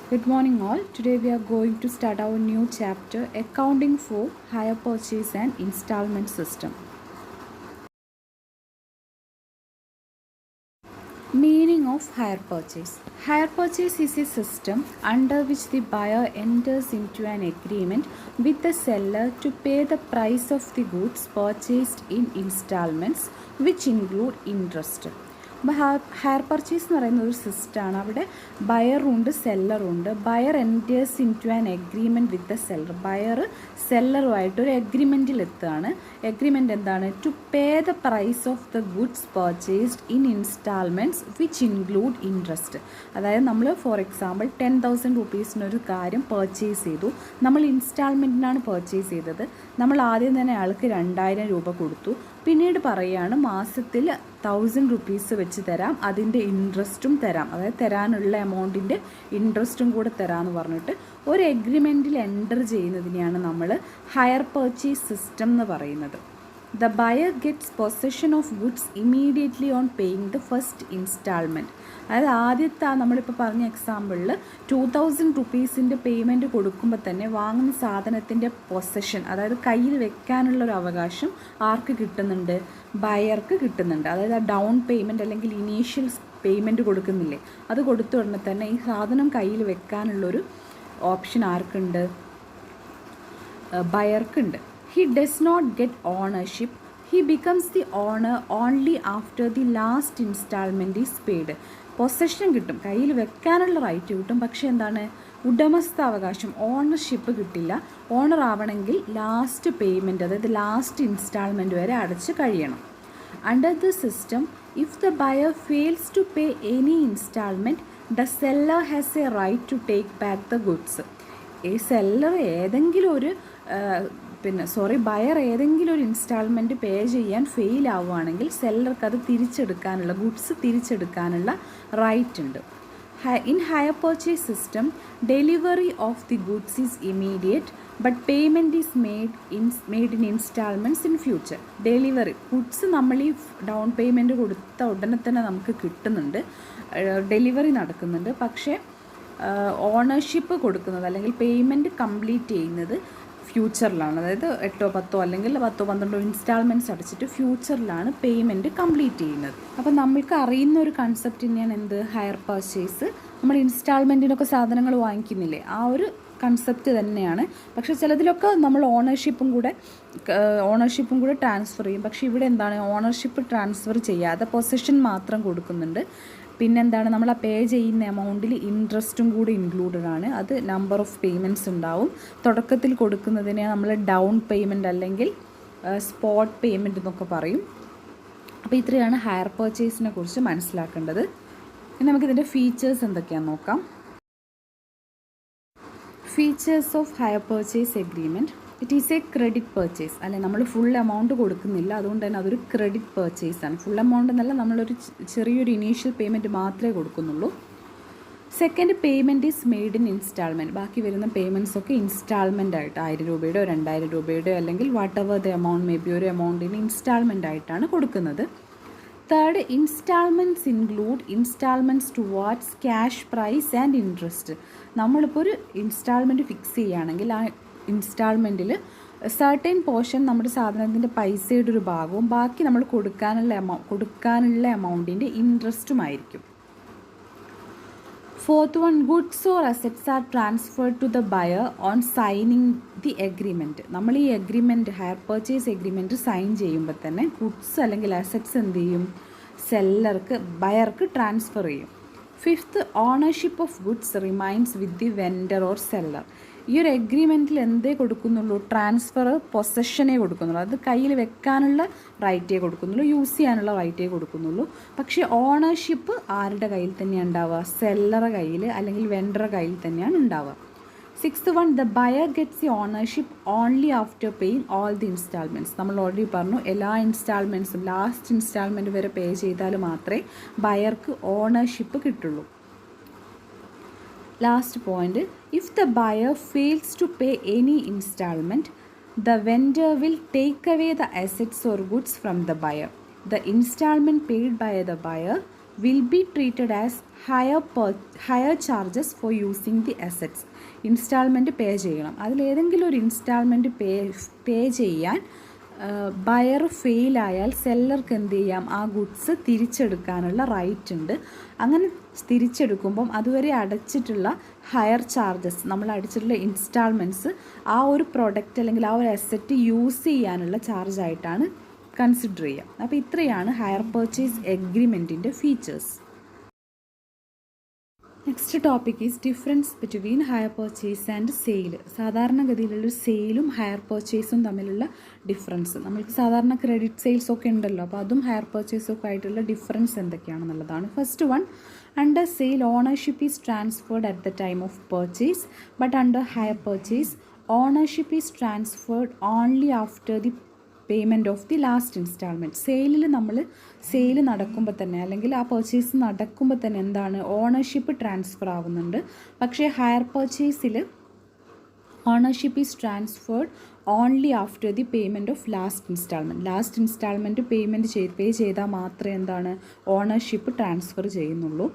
Good morning, all. Today we are going to start our new chapter Accounting for Hire Purchase and Installment System. Meaning of hire purchase. Hire purchase is a system under which the buyer enters into an agreement with the seller to pay the price of the goods purchased in installments, which include interest. അപ്പോൾ hire purchase എന്ന് പറയുന്ന ഒരു സിസ്റ്റമാണ്. അവിടെ ബയറുണ്ട് സെല്ലറുണ്ട്. Buyer enters into an agreement with the seller. Buyer സെല്ലറുമായിട്ട് ഒരു എഗ്രിമെൻറ്റിൽ എത്തുകയാണ്. എഗ്രിമെൻറ്റ് എന്താണ്? To pay the price of the goods purchased in instalments which include interest. അതായത് നമ്മൾ ഫോർ എക്സാമ്പിൾ 10,000 റുപ്പീസിനൊരു കാര്യം പർച്ചേസ് ചെയ്തു. നമ്മൾ ഇൻസ്റ്റാൾമെൻറ്റിനാണ് പർച്ചേസ് ചെയ്തത്. നമ്മൾ ആദ്യം തന്നെ ആൾക്ക് 2,000 രൂപ കൊടുത്തു. പിന്നീട് പറയുകയാണ് മാസത്തിൽ 1,000 റുപ്പീസ് വെച്ച് തരാം, അതിൻ്റെ ഇൻട്രസ്റ്റും തരാം, അതായത് തരാനുള്ള എമൗണ്ടിൻ്റെ ഇൻട്രസ്റ്റും കൂടെ തരാമെന്ന് പറഞ്ഞിട്ട് ഒരു എഗ്രിമെൻറ്റിൽ എൻ്റർ ചെയ്യുന്നതിനെയാണ് നമ്മൾ ഹയർ പർച്ചേസ് സിസ്റ്റം എന്ന് പറയുന്നത്. The buyer gets possession of goods immediately on paying the first installment. അതായത് ആദ്യത്തെ നമ്മളിപ്പോൾ പറഞ്ഞ എക്സാമ്പിളിൽ 2,000 റുപ്പീസിൻ്റെ പേയ്മെൻറ്റ് കൊടുക്കുമ്പോൾ തന്നെ വാങ്ങുന്ന സാധനത്തിൻ്റെ പൊസഷൻ, അതായത് കയ്യിൽ വെക്കാനുള്ളൊരു അവകാശം ആർക്ക് കിട്ടുന്നുണ്ട്? ബയർക്ക് കിട്ടുന്നുണ്ട്. അതായത് ആ ഡൗൺ പേയ്മെൻറ്റ് അല്ലെങ്കിൽ ഇനീഷ്യൽ പേയ്മെൻറ്റ് കൊടുക്കുന്നില്ലേ, അത് കൊടുത്ത ഉടനെ തന്നെ ഈ സാധനം കയ്യിൽ വെക്കാനുള്ളൊരു option ആർക്കുണ്ട്? ബയർക്കുണ്ട്. He does not get ownership. He becomes the owner only after the last installment is paid. Possession കിട്ടും, കയ്യിൽ വെക്കാനുള്ള റൈറ്റ് കിട്ടും, പക്ഷേ എന്താണ്? ഉടമസ്ഥാവകാശം, ഓണർഷിപ്പ് കിട്ടില്ല. ഓണർ ആവണമെങ്കിൽ ലാസ്റ്റ് പേയ്മെൻറ്റ്, അതായത് ലാസ്റ്റ് ഇൻസ്റ്റാൾമെൻറ്റ് വരെ അടച്ച് കഴിയണം. Under the system, if the buyer fails to pay any instalment, the seller has a right to take back the goods. ഈ സെല്ലർ ഏതെങ്കിലും ഒരു ബയർ ഏതെങ്കിലും ഒരു ഇൻസ്റ്റാൾമെൻറ്റ് പേ ചെയ്യാൻ ഫെയിൽ ആവുകയാണെങ്കിൽ സെല്ലർക്ക് അത് തിരിച്ചെടുക്കാനുള്ള, ഗുഡ്സ് തിരിച്ചെടുക്കാനുള്ള റൈറ്റ് ഉണ്ട്. In hire purchase system, delivery of the goods is immediate but payment is made in instalments in future. Delivery goods നമ്മൾ ഈ ഡൗൺ പേയ്മെൻറ്റ് കൊടുത്ത ഉടനെ തന്നെ നമുക്ക് കിട്ടുന്നുണ്ട്, ഡെലിവറി നടക്കുന്നുണ്ട്. പക്ഷേ ഓണർഷിപ്പ് കൊടുക്കുന്നത് അല്ലെങ്കിൽ പേയ്മെൻറ്റ് കംപ്ലീറ്റ് ചെയ്യുന്നത് ഫ്യൂച്ചറിലാണ്. അതായത് 8-10 അല്ലെങ്കിൽ 10-12 ഇൻസ്റ്റാൾമെൻറ്റ്സ് അടച്ചിട്ട് ഫ്യൂച്ചറിലാണ് പേയ്മെൻറ്റ് കംപ്ലീറ്റ് ചെയ്യുന്നത്. അപ്പോൾ നമ്മൾക്ക് അറിയുന്ന ഒരു കൺസെപ്റ്റ് തന്നെയാണ് എന്ത്? Higher purchase. നമ്മൾ ഇൻസ്റ്റാൾമെൻറ്റിനൊക്കെ സാധനങ്ങൾ വാങ്ങിക്കുന്നില്ലേ, ആ ഒരു കൺസെപ്റ്റ് തന്നെയാണ്. പക്ഷേ ചിലതിലൊക്കെ നമ്മൾ ഓണർഷിപ്പും കൂടെ ട്രാൻസ്ഫർ ചെയ്യും. പക്ഷേ ഇവിടെ എന്താണ്? ഓണർഷിപ്പ് ട്രാൻസ്ഫർ ചെയ്യാതെ പൊസഷൻ മാത്രം കൊടുക്കുന്നുണ്ട്. പിന്നെന്താണ്? നമ്മൾ ആ പേ ചെയ്യുന്ന എമൗണ്ടിൽ ഇൻട്രസ്റ്റും കൂടി ഇൻക്ലൂഡഡ് ആണ്. അത് നമ്പർ ഓഫ് പേയ്മെൻറ്റ്സ് ഉണ്ടാവും. തുടക്കത്തിൽ കൊടുക്കുന്നതിനെ നമ്മൾ ഡൗൺ പേയ്മെൻറ്റ് അല്ലെങ്കിൽ സ്പോട്ട് പേയ്മെൻറ്റ് എന്നൊക്കെ പറയും. അപ്പോൾ ഇത്രയാണ് ഹയർ പർച്ചേസിനെ കുറിച്ച് മനസ്സിലാക്കേണ്ടത്. ഇനി നമുക്കിതിൻ്റെ ഫീച്ചേഴ്സ് എന്തൊക്കെയാണെന്ന് നോക്കാം. Features of hire purchase agreement. It is a credit purchase. അല്ലെ, നമ്മൾ ഫുൾ എമൗണ്ട് കൊടുക്കുന്നില്ല, അതുകൊണ്ട് തന്നെ അതൊരു ക്രെഡിറ്റ് പർച്ചേസ് ആണ്. ഫുൾ എമൗണ്ട് എന്നല്ല, നമ്മളൊരു ചെറിയൊരു ഇനീഷ്യൽ പേയ്മെൻറ്റ് മാത്രമേ കൊടുക്കുന്നുള്ളൂ. Second, payment is made in instalment. ബാക്കി വരുന്ന പേയ്മെൻറ്റ്സ് ഒക്കെ ഇൻസ്റ്റാൾമെൻ്റ് ആയിട്ട് 1,000 രൂപയുടെയോ 2,000 രൂപയുടെയോ അല്ലെങ്കിൽ what ever the amount may be ഒരു എമൗണ്ടിന് ഇൻസ്റ്റാൾമെൻ്റ് ആയിട്ടാണ് കൊടുക്കുന്നത്. Third, instalments include instalments towards cash price and interest. നമ്മളിപ്പോൾ ഒരു ഇൻസ്റ്റാൾമെൻറ്റ് ഫിക്സ് ചെയ്യുകയാണെങ്കിൽ ആ ഇൻസ്റ്റാൾമെൻറ്റിൽ സർട്ടൻ പോർഷൻ നമ്മുടെ സാധനത്തിൻ്റെ പൈസയുടെ ഒരു ഭാഗവും ബാക്കി നമ്മൾ കൊടുക്കാനുള്ള എമൗണ്ടിൻ്റെ ഇൻട്രസ്റ്റുമായിരിക്കും. Fourth one, goods or assets are transferred to the buyer on signing the agreement. നമ്മൾ ഈ agreement, hire purchase agreement sign ചെയ്യുമ്പോൾ തന്നെ ഗുഡ്സ് അല്ലെങ്കിൽ അസറ്റ്സ് എന്ത് ചെയ്യും? ബയർക്ക് ട്രാൻസ്ഫർ ചെയ്യും. Fifth, ownership of goods remains with the vendor or seller. ഈ ഒരു എഗ്രിമെൻറ്റിൽ എന്തേ കൊടുക്കുന്നുള്ളൂ? ട്രാൻസ്ഫർ, പൊസഷനേ കൊടുക്കുന്നുള്ളൂ. അത് കയ്യിൽ വെക്കാനുള്ള റൈറ്റേ കൊടുക്കുന്നുള്ളൂ, യൂസ് ചെയ്യാനുള്ള റൈറ്റേ കൊടുക്കുന്നുള്ളൂ. പക്ഷേ ഓണർഷിപ്പ് ആരുടെ കയ്യിൽ തന്നെയാണ് ഉണ്ടാവുക? സെല്ലറുടെ കയ്യിൽ അല്ലെങ്കിൽ വെൻഡറുടെ കയ്യിൽ തന്നെയാണ് ഉണ്ടാവുക. Sixth one, the buyer gets the ownership only after paying all the instalments. നമ്മൾ ഓൾറെഡി പറഞ്ഞു, എല്ലാ ഇൻസ്റ്റാൾമെൻറ്റ്സും ലാസ്റ്റ് ഇൻസ്റ്റാൾമെൻറ്റ് വരെ പേ ചെയ്താൽ മാത്രമേ ബയർക്ക് ഓണർഷിപ്പ് കിട്ടുള്ളൂ. Last point, if the buyer fails to pay any instalment, the vendor will take away the assets or goods from the buyer. The installment paid by the buyer will be treated as higher charges for using the assets. Instalment pay ചെയ്യണം. അതിലേതെങ്കിലും ഒരു instalment പേ ചെയ്യാൻ buyer ഫെയിലായാൽ സെല്ലർക്ക് എന്ത് ചെയ്യാം, ആ goods തിരിച്ചെടുക്കാനുള്ള right ഉണ്ട്. അങ്ങനെ തിരിച്ചെടുക്കുമ്പം അതുവരെ അടച്ചിട്ടുള്ള ഹയർ ചാർജസ്, നമ്മൾ അടച്ചിട്ടുള്ള ഇൻസ്റ്റാൾമെൻറ്റ്സ് ആ ഒരു പ്രൊഡക്റ്റ് അല്ലെങ്കിൽ ആ ഒരു അസറ്റ് യൂസ് ചെയ്യാനുള്ള ചാർജായിട്ടാണ് കൺസിഡർ ചെയ്യാം. അപ്പോൾ ഇത്രയാണ് ഹയർ പർച്ചേസ് എഗ്രിമെൻറ്റിൻ്റെ features. Next topic is difference between hire purchase and sale. സാധാരണഗതിയിലുള്ള സെയിലും ഹയർ പർച്ചേസും തമ്മിലുള്ള ഡിഫറൻസ്. നമ്മൾക്ക് സാധാരണ ക്രെഡിറ്റ് സെയിൽസ് ഒക്കെ ഉണ്ടല്ലോ, അപ്പോൾ അതും ഹയർ പർച്ചേസും ഒക്കെ ആയിട്ടുള്ള ഡിഫറൻസ് എന്തൊക്കെയാണെന്നുള്ളതാണ്. First one, under sale ownership is transferred at the time of purchase, but under hire purchase ownership is transferred only after the payment of the last instalment. സെയിലിൽ നമ്മൾ സെയിൽ നടക്കുമ്പോൾ തന്നെ അല്ലെങ്കിൽ ആ പർച്ചേസ് നടക്കുമ്പോൾ തന്നെ എന്താണ്, ഓണർഷിപ്പ് ട്രാൻസ്ഫർ ആവുന്നുണ്ട്. പക്ഷേ ഹയർ പർച്ചേസിൽ ownership is transferred only after the payment of last instalment pay ചെയ്താൽ മാത്രമേ എന്താണ് ഓണർഷിപ്പ് ട്രാൻസ്ഫർ ചെയ്യുന്നുള്ളൂ.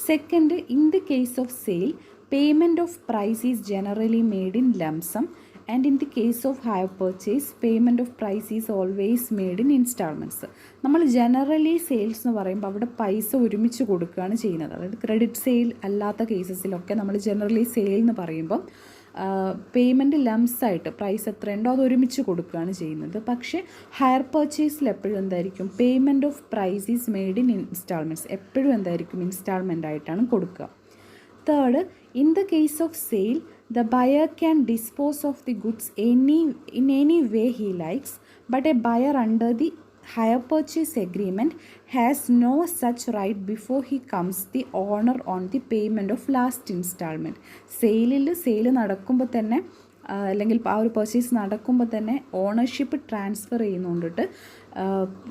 Second, in the case of sale payment of price is generally made in lump sum, and in the case of hire purchase payment of price is always made in instalments. നമ്മൾ generally sales എന്ന് പറയുമ്പോൾ അവിടെ പൈസ ഒരുമിച്ച് കൊടുക്കുകയാണ് ചെയ്യുന്നത്. അതായത് credit sale അല്ലാത്ത കേസസിലൊക്കെ നമ്മൾ ജനറലി സെയിൽ എന്ന് പറയുമ്പം പേയ്മെൻറ്റ് ലംസായിട്ട് പ്രൈസ് എത്രയുണ്ടോ അത് ഒരുമിച്ച് കൊടുക്കുകയാണ് ചെയ്യുന്നത്. പക്ഷേ ഹയർ പർച്ചേസിൽ എപ്പോഴും എന്തായിരിക്കും, payment of price is made in instalments, എപ്പോഴും എന്തായിരിക്കും ഇൻസ്റ്റാൾമെൻ്റ് ആയിട്ടാണ് കൊടുക്കുക. തേർഡ്, in the case of sale, the buyer can dispose of the goods in any way he likes, but a buyer under the hire purchase agreement has no such right before he becomes the owner on the payment of last installment. Sale നടക്കുമ്പോൾ തന്നെ അല്ലെങ്കിൽ ആ ഒരു purchase നടക്കുമ്പോൾ തന്നെ ownership transfer ചെയ്യുന്നുണ്ടിട്ട്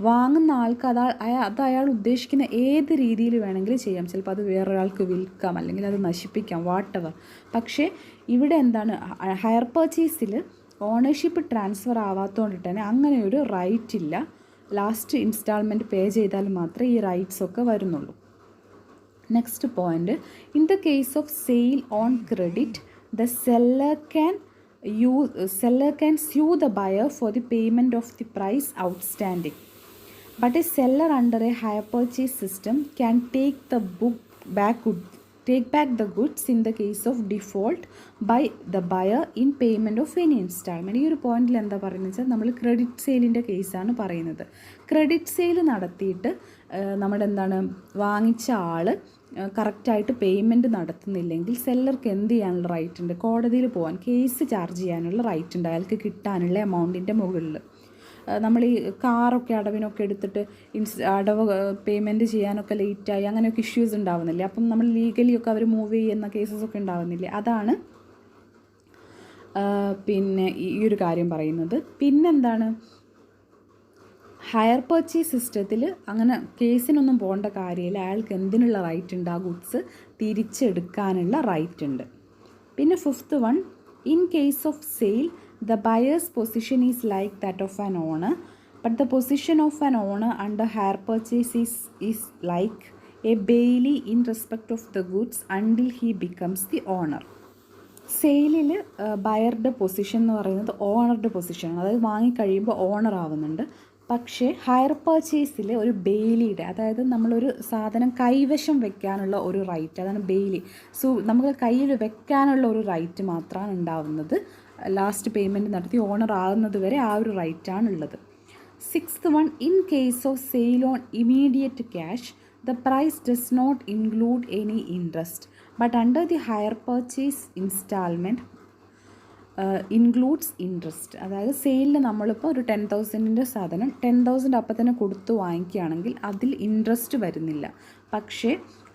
വാങ്ങുന്ന ആൾക്ക് അത് അയാൾ ഉദ്ദേശിക്കുന്ന ഏത് രീതിയിൽ വേണമെങ്കിലും ചെയ്യാം. ചിലപ്പോൾ അത് വേറൊരാൾക്ക് വിൽക്കാം, അല്ലെങ്കിൽ അത് നശിപ്പിക്കാം, വാട്ടെവർ. പക്ഷേ ഇവിടെ എന്താണ്, ഹയർ പർച്ചേസിൽ ഓണർഷിപ്പ് ട്രാൻസ്ഫർ ആവാത്തതുകൊണ്ട് തന്നെ അങ്ങനെ ഒരു റൈറ്റ് ഇല്ല. ലാസ്റ്റ് ഇൻസ്റ്റാൾമെൻറ്റ് പേ ചെയ്താൽ മാത്രമേ ഈ റൈറ്റ്സ് ഒക്കെ വരുന്നുള്ളൂ. Next point, in the case of sale on credit the seller can sue the buyer for the payment of the price outstanding, but a seller under a hire purchase system can take back the goods in the case of default by the buyer in payment of any installment. ഈ ഒരു പോയിന്റിൽ എന്താ പറയുന്നത് വെച്ചാൽ നമ്മൾ credit സെയിലിൻ്റെ കേസാണ് പറയുന്നത്. Credit sale നടത്തിയിട്ട് നമ്മുടെ എന്താണ് വാങ്ങിച്ച ആൾ കറക്റ്റായിട്ട് പേയ്മെൻറ്റ് നടത്തുന്നില്ലെങ്കിൽ സെല്ലർക്ക് എന്ത് ചെയ്യാനുള്ള റൈറ്റ് ഉണ്ട്, കോടതിയിൽ പോകാൻ, കേസ് ചാർജ് ചെയ്യാനുള്ള റൈറ്റ് ഉണ്ട് അയാൾക്ക് കിട്ടാനുള്ള എമൗണ്ടിൻ്റെ മുകളിൽ. നമ്മൾ ഈ കാറൊക്കെ അടവിനൊക്കെ എടുത്തിട്ട് അടവ് പേയ്മെൻറ്റ് ചെയ്യാനൊക്കെ ലേറ്റായി അങ്ങനെയൊക്കെ ഇഷ്യൂസ് ഉണ്ടാവുന്നില്ലേ, അപ്പം നമ്മൾ ലീഗലിയൊക്കെ അവർ മൂവ് ചെയ്യുന്ന കേസസൊക്കെ ഉണ്ടാവുന്നില്ലേ, അതാണ് പിന്നെ ഈ ഒരു കാര്യം പറയുന്നത്. പിന്നെന്താണ്, ഹയർ പർച്ചേസ് സിസ്റ്റത്തിൽ അങ്ങനെ കേസിനൊന്നും പോകേണ്ട കാര്യമില്ല. അയാൾക്ക് എന്തിനുള്ള റൈറ്റ് ഉണ്ട്, ആ ഗുഡ്സ് തിരിച്ചെടുക്കാനുള്ള റൈറ്റ് ഉണ്ട്. പിന്നെ fifth one, in case of sale the buyer's position is like that of an owner, but the position of an owner under hire purchase is like a bailee in respect of the goods until he becomes the owner. സെയിലിൽ ബയറുടെ position എന്ന് പറയുന്നത് ഓണറുടെ പൊസിഷനാണ്, അതായത് വാങ്ങിക്കഴിയുമ്പോൾ owner ആവുന്നുണ്ട്. പക്ഷേ hire പർച്ചേസിൽ ഒരു ബെയിലിയുടെ, അതായത് നമ്മളൊരു സാധനം കൈവശം വെക്കാനുള്ള ഒരു റൈറ്റ്, അതാണ് ബെയിലി. നമുക്ക് കയ്യിൽ വെക്കാനുള്ള ഒരു റൈറ്റ് മാത്രമാണ് ഉണ്ടാവുന്നത്. ലാസ്റ്റ് പേയ്മെൻറ്റ് നടത്തി ഓണർ ആകുന്നത് വരെ ആ ഒരു റൈറ്റാണുള്ളത്. Sixth one, in case of sale on immediate cash the price does not include any interest, but under the hire purchase installment includes interest. അതായത് സെയിലിൽ നമ്മളിപ്പോൾ ഒരു 10,000 സാധനം 10,000 അപ്പം തന്നെ കൊടുത്ത് വാങ്ങിക്കുകയാണെങ്കിൽ അതിൽ ഇൻട്രസ്റ്റ് വരുന്നില്ല. പക്ഷേ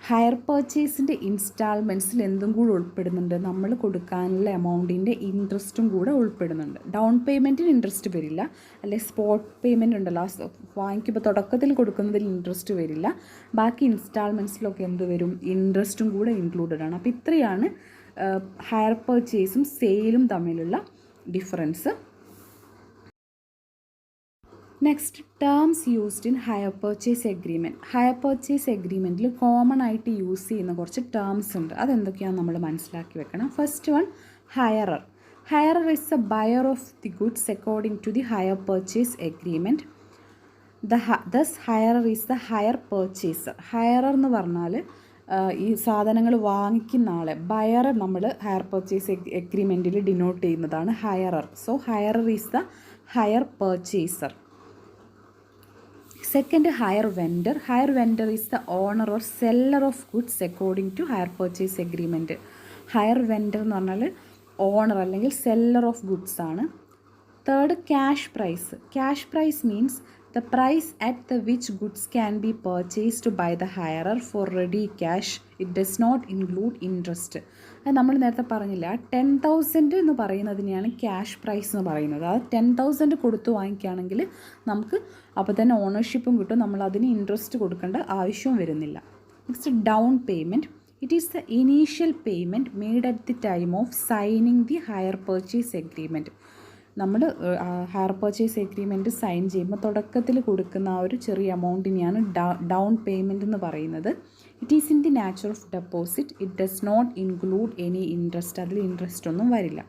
ഹയർ പർച്ചേസിൻ്റെ ഇൻസ്റ്റാൾമെൻറ്റ്സിൽ എന്തും കൂടെ ഉൾപ്പെടുന്നുണ്ട്, നമ്മൾ കൊടുക്കാനുള്ള എമൗണ്ടിൻ്റെ ഇൻട്രസ്റ്റും കൂടെ ഉൾപ്പെടുന്നുണ്ട്. ഡൗൺ പേയ്മെൻറ്റിന് ഇൻട്രസ്റ്റ് വരില്ല, അല്ലെ സ്പോട്ട് പേയ്മെൻറ്റ് ഉണ്ടല്ലോ, വാങ്ങിക്കുമ്പോൾ തുടക്കത്തിൽ കൊടുക്കുന്നതിൽ ഇൻട്രസ്റ്റ് വരില്ല. ബാക്കി ഇൻസ്റ്റാൾമെൻറ്റ്സിലൊക്കെ എന്ത് വരും, ഇൻട്രസ്റ്റും കൂടെ ഇൻക്ലൂഡഡ് ആണ്. അപ്പോൾ ഇത്രയാണ് ഹയർ പർച്ചേസും സെയിലും തമ്മിലുള്ള difference. Next terms used in hire purchase agreement. Hire purchase എഗ്രീമെൻറ്റിൽ കോമൺ ആയിട്ട് യൂസ് ചെയ്യുന്ന കുറച്ച് ടേംസ് ഉണ്ട്. അതെന്തൊക്കെയാണെന്ന് നമ്മൾ മനസ്സിലാക്കി വെക്കണം. First one, hirer. Hirer is a buyer of the goods according to the hire purchase agreement. Thus hirer is the hire purchaser. Hirer എന്ന് പറഞ്ഞാൽ ഈ സാധനങ്ങൾ വാങ്ങിക്കുന്ന ആളെ, ബയറെ നമ്മൾ ഹയർ പർച്ചേസ് എഗ്രിമെൻറ്റിൽ ഡിനോട്ട് ചെയ്യുന്നതാണ് hirer. So hirer is the hire purchaser. Second, higher vendor. Hire vendor is the owner or seller of goods according to hire purchase agreement. Hire vendor എന്ന് പറഞ്ഞാൽ ഓണർ അല്ലെങ്കിൽ സെല്ലർ ഓഫ് ഗുഡ്സ് ആണ്. Third, cash price. Cash price means the price at the which goods can be purchased by the hirer for ready cash. It does not include interest. അത് നമ്മൾ നേരത്തെ പറഞ്ഞില്ല, 10,000 എന്ന് പറയുന്നതിനെയാണ് cash prize എന്ന് പറയുന്നത്. അത് 10,000 കൊടുത്ത് വാങ്ങിക്കുകയാണെങ്കിൽ നമുക്ക് അപ്പോൾ തന്നെ ഓണർഷിപ്പും കിട്ടും, നമ്മൾ അതിന് ഇൻട്രസ്റ്റ് കൊടുക്കേണ്ട ആവശ്യവും വരുന്നില്ല. Next, down payment. It is the initial payment made at the time of signing the hire purchase agreement. നമ്മൾ ഹയർ പർച്ചേസ് എഗ്രീമെൻറ്റ് സൈൻ ചെയ്യുമ്പോൾ തുടക്കത്തിൽ കൊടുക്കുന്ന ആ ഒരു ചെറിയ എമൗണ്ടിനെയാണ് ഡൗൺ പേയ്മെൻറ്റ് എന്ന് പറയുന്നത്. It is in the nature of deposit. It does not include any interest. അതിൽ ഇൻട്രസ്റ്റ് ഒന്നും വരില്ല.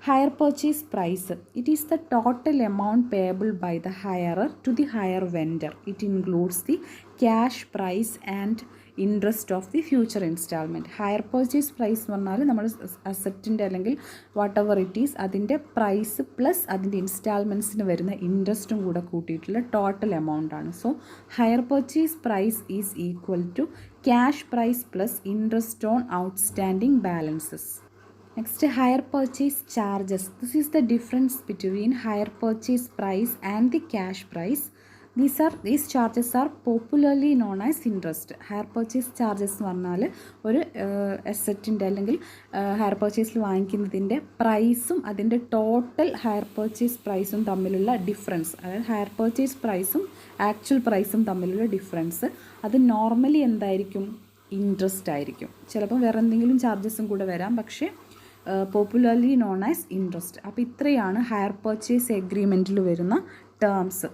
Hire purchase price. It is the total amount payable by the hirer to the hire vendor. It includes the cash price and interest of the future instalment. Hire purchase price എന്ന് പറഞ്ഞാൽ നമ്മൾ അസറ്റിൻ്റെ അല്ലെങ്കിൽ whatever it is അതിൻ്റെ price plus അതിൻ്റെ ഇൻസ്റ്റാൾമെൻറ്റ്സിന് വരുന്ന ഇൻട്രസ്റ്റും കൂടെ കൂട്ടിയിട്ടുള്ള ടോട്ടൽ എമൗണ്ട് ആണ്. So hire purchase price is equal to cash price plus interest on outstanding balances. Next, higher purchase charges. This is the difference between higher purchase price and the cash price. These charges are popularly known as interest. Higher purchase charges എന്ന് പറഞ്ഞാൽ ഒരു അസറ്റിൻ്റെ അല്ലെങ്കിൽ higher പർച്ചേസിൽ വാങ്ങിക്കുന്നതിൻ്റെ പ്രൈസും അതിൻ്റെ total higher purchase പ്രൈസും തമ്മിലുള്ള difference. അതായത് higher purchase പ്രൈസും ആക്ച്വൽ പ്രൈസും തമ്മിലുള്ള ഡിഫറൻസ്. അത് നോർമലി എന്തായിരിക്കും? ഇൻട്രസ്റ്റ് ആയിരിക്കും. ചിലപ്പോൾ വേറെ എന്തെങ്കിലും ചാർജസും കൂടെ വരാം, പക്ഷേ പോപ്പുലർലി നോൺ ആസ് ഇൻട്രസ്റ്റ്. അപ്പോൾ ഇത്രയാണ് ഹയർ പർച്ചേസ് എഗ്രീമെൻറ്റിൽ വരുന്ന ടേംസ്.